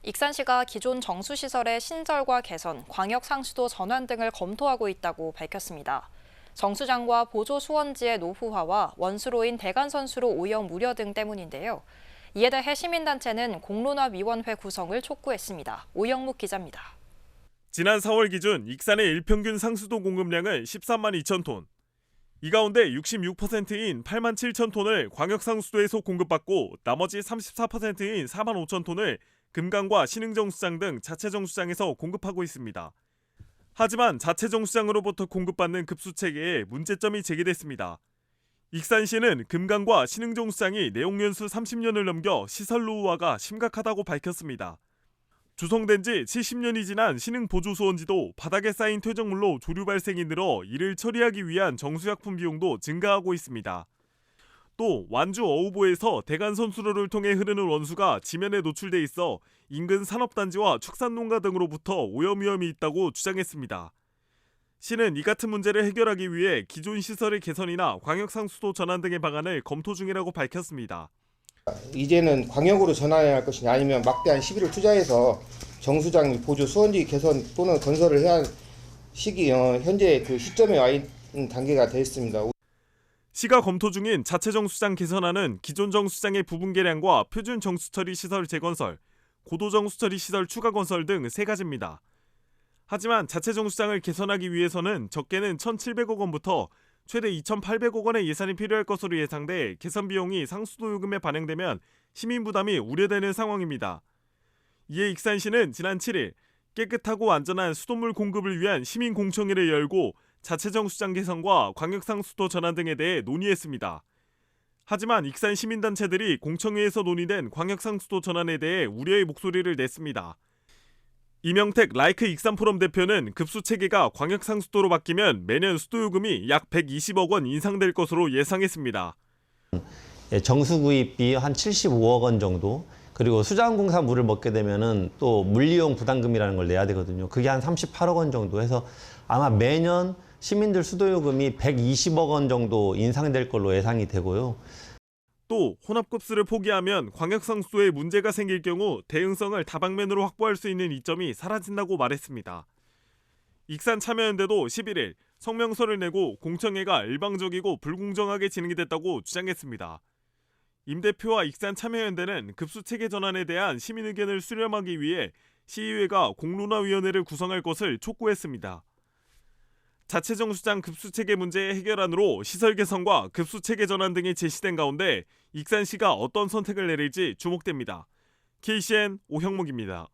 익산시가 기존 정수시설의 신설과 개선, 광역 상수도 전환 등을 검토하고 있다고 밝혔습니다. 정수장과 보조 수원지의 노후화와 원수로인 대간선수로 오염 우려 등 때문인데요. 이에 대해 시민단체는 공론화위원회 구성을 촉구했습니다. 오영묵 기자입니다. 지난 4월 기준 익산의 일평균 상수도 공급량은 13만 2천 톤. 이 가운데 66%인 8만 7천 톤을 광역상수도에서 공급받고 나머지 34%인 4만 5천 톤을 금강과 신흥정수장 등 자체정수장에서 공급하고 있습니다. 하지만 자체정수장으로부터 공급받는 급수체계에 문제점이 제기됐습니다. 익산시는 금강과 신흥정수장이 내용연수 30년을 넘겨 시설 노후화가 심각하다고 밝혔습니다. 조성된 지 70년이 지난 신흥보조수원지도 바닥에 쌓인 퇴적물로 조류 발생이 늘어 이를 처리하기 위한 정수약품 비용도 증가하고 있습니다. 또 완주 어우보에서 대간선수로를 통해 흐르는 원수가 지면에 노출돼 있어 인근 산업단지와 축산농가 등으로부터 오염 위험이 있다고 주장했습니다. 시는 이 같은 문제를 해결하기 위해 기존 시설의 개선이나 광역상수도 전환 등의 방안을 검토 중이라고 밝혔습니다. 이제는 광역으로 전환해야 할 것이냐 아니면 막대한 시비를 투자해서 정수장 보조 수원지 개선 또는 건설을 해야 할 시기 현재 그 시점에 와 있는 단계가 됐습니다. 시가 검토 중인 자체정수장 개선안은 기존 정수장의 부분 개량과 표준 정수처리 시설 재건설, 고도 정수처리 시설 추가 건설 등 3가지입니다. 하지만 자체정수장을 개선하기 위해서는 적게는 1,700억 원부터 최대 2,800억 원의 예산이 필요할 것으로 예상돼 개선 비용이 상수도 요금에 반영되면 시민 부담이 우려되는 상황입니다. 이에 익산시는 지난 7일 깨끗하고 안전한 수돗물 공급을 위한 시민 공청회를 열고 자체정수장 개선과 광역상수도 전환 등에 대해 논의했습니다. 하지만 익산 시민단체들이 공청회에서 논의된 광역상수도 전환에 대해 우려의 목소리를 냈습니다. 이명택 라이크 익산포럼 대표는 급수체계가 광역상수도로 바뀌면 매년 수도요금이 약 120억 원 인상될 것으로 예상했습니다. 정수구입비 한 75억 원 정도, 그리고 수자원공사 물을 먹게 되면은 또 물이용 부담금이라는 걸 내야 되거든요. 그게 한 38억 원 정도 해서 아마 매년 시민들 수도요금이 120억 원 정도 인상될 걸로 예상이 되고요. 또 혼합급수를 포기하면 광역상수도에 문제가 생길 경우 대응성을 다방면으로 확보할 수 있는 이점이 사라진다고 말했습니다. 익산참여연대도 11일 성명서를 내고 공청회가 일방적이고 불공정하게 진행이 됐다고 주장했습니다. 임 대표와 익산참여연대는 급수체계 전환에 대한 시민 의견을 수렴하기 위해 시의회가 공론화위원회를 구성할 것을 촉구했습니다. 자체정수장 급수체계 문제의 해결안으로 시설 개선과 급수체계 전환 등이 제시된 가운데 익산시가 어떤 선택을 내릴지 주목됩니다. KCN 오형목입니다.